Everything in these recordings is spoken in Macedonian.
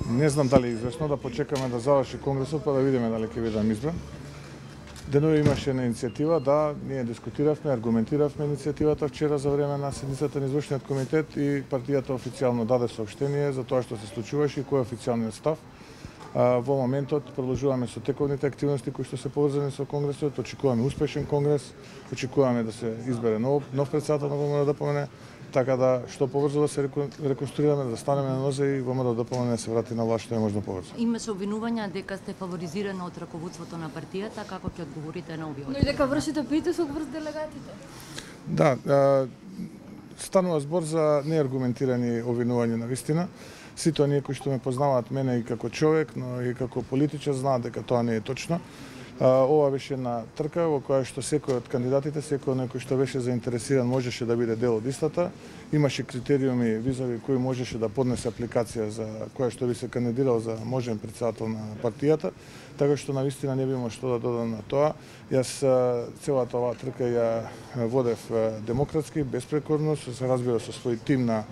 Не знам дали е известно, да почекаме да заврши конгресот па да видиме дали ќе бидам избран. Денови имаше на иницијатива, да, ние дискутиравме, аргументиравме иницијативата вчера за време на седницата на извршниот комитет и партијата официјално даде соопштение за тоа што се случуваше и кој е официјалниот став. Во моментот продолжуваме со тековните активности кои што се поврзани со конгресот, очекуваме успешен конгрес, очекуваме да се избере нов претседател на ВМРО-ДПМН, така да што побрзо да се реконструираме, да станеме на нозе и ВМРО-ДПМН да се врати на власт што е можно побрзо. Имаше обвинувања дека сте фаворизирани од раководството на партијата, како ќе одговорите на овие? Но и дека вршите притисок врз делегатите. Да, станува збор за неаргументирани обвинувања на вистина. Сите оние кои што ме познаваат мене и како човек, но и како политичар знаат дека тоа не е точно. Ова беше една трка во која што секој од кандидатите, секој некој што беше заинтересиран можеше да биде дел од истата. Имаше критериуми визави кои можеше да поднесе апликација за која што би се кандидирал за можен претседател на партијата, така што навистина не би имало што да додам на тоа. Јас целата оваа трка ја водев демократски, беспрекорно, се разбира со свој тим на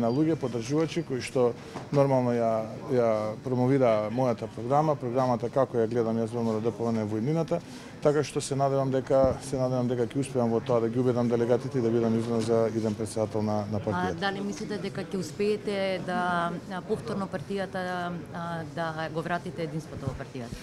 луѓе поддржувачи кои што нормално ја промовира мојата програма, програмата како ја гледам јас во ВМРО-ДПМН во иднината, така што се надевам дека ќе успеам во тоа да ги убедам делегатите и да бидам избран за иден претседател на партијата. Дали мислите дека ќе успеете да повторно партијата да го вратите единството во партијата?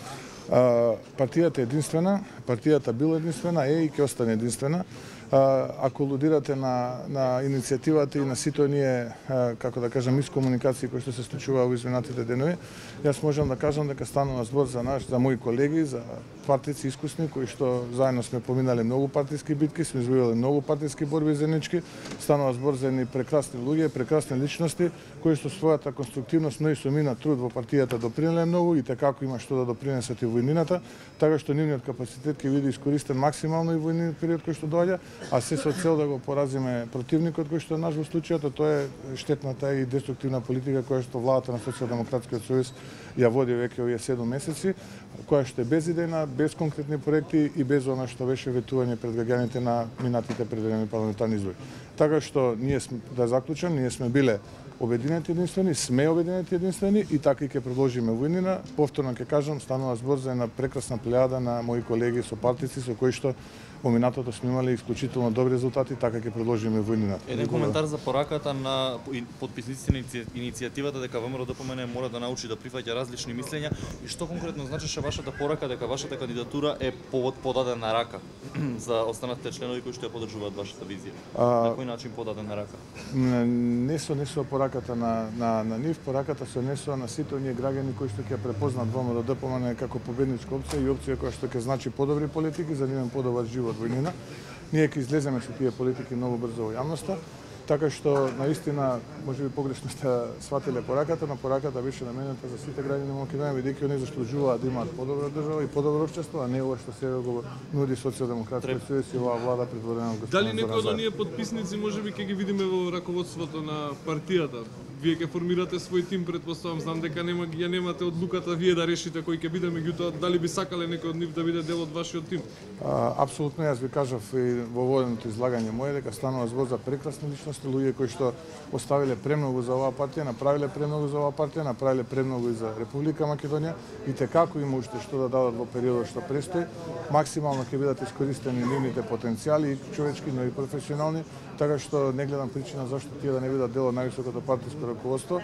Партијата е единствена, партијата била единствена, и ќе остане единствена. Ако алудирате на иницијативата и на сите оние, како да кажам, мискомуникации кои што се случуваа во изминатите денови, јас можам да кажам дека станува збор за мои колеги, за партици искусни кои што заедно сме поминале многу партиски битки, сме извојувале многу партиски борби заеднички. Станува збор за едни прекрасни луѓе, прекрасни личности кои што својата конструктивност, но и со минат труд во партијата допринеле многу и така има што да допринесат и во иднината, така што нивниот капацитет ќе биде искористен максимално и во идниот период кој што доаѓа, а се со цел да го поразиме противникот кој што е наш во случајот, тоа е штетната и деструктивна политика која што владата на Социјалдемократскиот сојуз ја води веќе овие 7 месеци, која што е безидејна, без конкретни проекти и без она што беше ветување пред граѓаните на минатите предвидени парламентарни избори. Така што ние сме, да заклучам, ние сме биле обединети единствени, сме обединети единствени и така и ќе продолжиме во иднина. Повторно ќе кажам, станува збор за една прекрасна плејада на мои колеги сопартици со кои што во минатото сме имале исклучително добри резултати, така ќе продолжиме во иднината. Еден коментар за пораката на потписниците на иницијативата дека ВМРО-ДПМН мора да научи да прифаќа различни мислења и што конкретно значеше вашата порака дека вашата кандидатура е подадена рака за останатите членови кои што ја поддржуваат вашата визија? На кој начин подадена рака? Не со пораката на нив, пораката се несува на сите оние граѓани кои што ќе препознат ВМРО-ДПМН како победничка опција и опција која што ќе значи подобри политики за нивен подобар живот во иднина. Ние ќе излеземе со тие политики многу брзо во јавноста, така што наистина можеби погрешно сте сватиле пораката, но пораката беше наменета за сите граѓани на Македонија, бидејќи оние заслужуваат да имаат подобра држава и подобро општество, а не ова што сега го нуди Социјалдемократскиот сојуз и оваа влада предводена од господин. Дали некој од оние потписници можеби ќе ги видиме во раководството на партијата? Вие ќе формирате свој тим, претпоставам, знам дека ја немате одлуката вие да решите кој ќе биде, меѓутоа дали би сакале некој од нив да биде дел од вашиот тим? Апсолутно, јас ви кажав и во воденото излагање моје дека станува збор за прекрасни личности, луѓе кои што оставиле премногу за оваа партија, направиле премногу за оваа партија, направиле премногу и за Република Македонија и како има уште што да дадат во периодот што престои. Максимално ќе бидат искористени нивните потенцијали и човечки, но и професионални, така што не гледам причина зашто тие да не бидат дел од највисокото партиско раководство,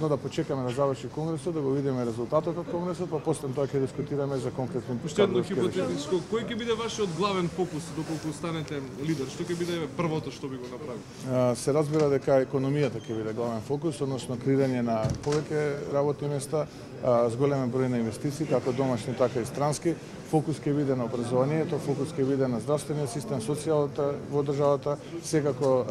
но да почекаме да заврши конгресот, да го видиме резултатот од конгресот, па после тоа ќе дискутираме за конкретни Уште едно хипотетичко, кој ќе биде вашиот главен фокус доколку станете лидер? Што ќе биде првото што би го направил? Се разбира дека економијата ќе биде главен фокус, односно креирање на повеќе работни места, зголемен број на инвестиции, како домашни, така и странски. Фокус ќе биде на образованието, фокус ќе биде на здравствениот систем, социјалната во државата, секако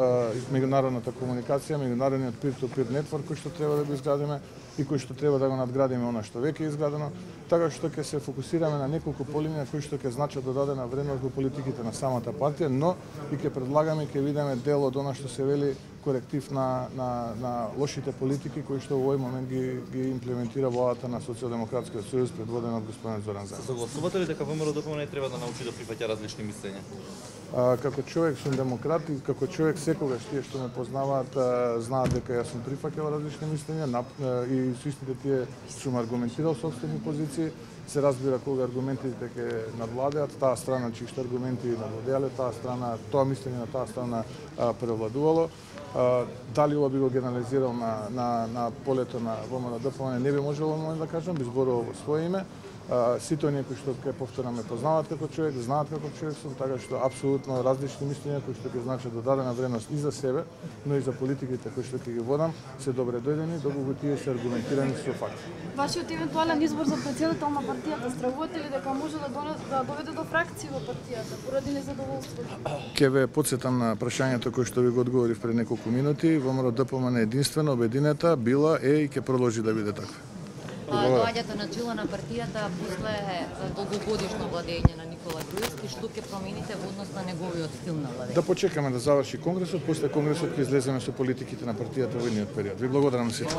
меѓународната комуникација, меѓународниот peer-to-peer network кој што треба да го изградиме и кој што треба да го надградиме она што веќе е изградено, така што ќе се фокусираме на неколку полиња кои што ќе значат додадена вредност во политиките на самата партија, но и ќе предлагаме и ќе видиме дел од она што се вели коректив на лошите политики кои што во овој момент ги имплементира владата на Социјалдемократскиот сојуз предводена од господин Зоран Заев. Согласувате ли дека ВМРО-ДПМН треба да научи да прифаќа различни мислења? Како човек сум демократ и како човек секогаш тие што ме познаваат знаат дека јас сум прифаќал различни мислења и со истите тие сум аргументирал сопствени позиции. Се разбира кога аргументите ќе надвладеат, таа страна чии аргументи надвладеале, тоа мислење на таа страна превладувало. Дали ова би го генерализирал на полето на ВМРО-ДПМН не би можело да кажам, би зборувал во свое име. Сите оние кои што ќе повторам ме познаваат како човек, знаат како човек сум, така што апсолутно различни мислења кои што ќе значат додадена вредност и за себе, но и за политиките кои што ќе ги водам, се добре дојдени, доколку тие се аргументирани со факти. Вашиот евентуален избор за претседател на партијата, стравувате ли дека може да доведе до фракции во партијата поради незадоволство? Ќе ве потсетам на прашањето кое што ви го одговорив пред неколку минути. ВМРО-ДПМН единствено, обединета, била е и ќе продолжи да биде таква. Доаѓате на чела на партијата после долгогодишно владење на Никола Груевски, што ќе промените во однос на неговиот стил на владење? Да почекаме да заврши конгресот, после конгресот ќе излеземе со политиките на партијата во идниот период. Ви благодарам на сите.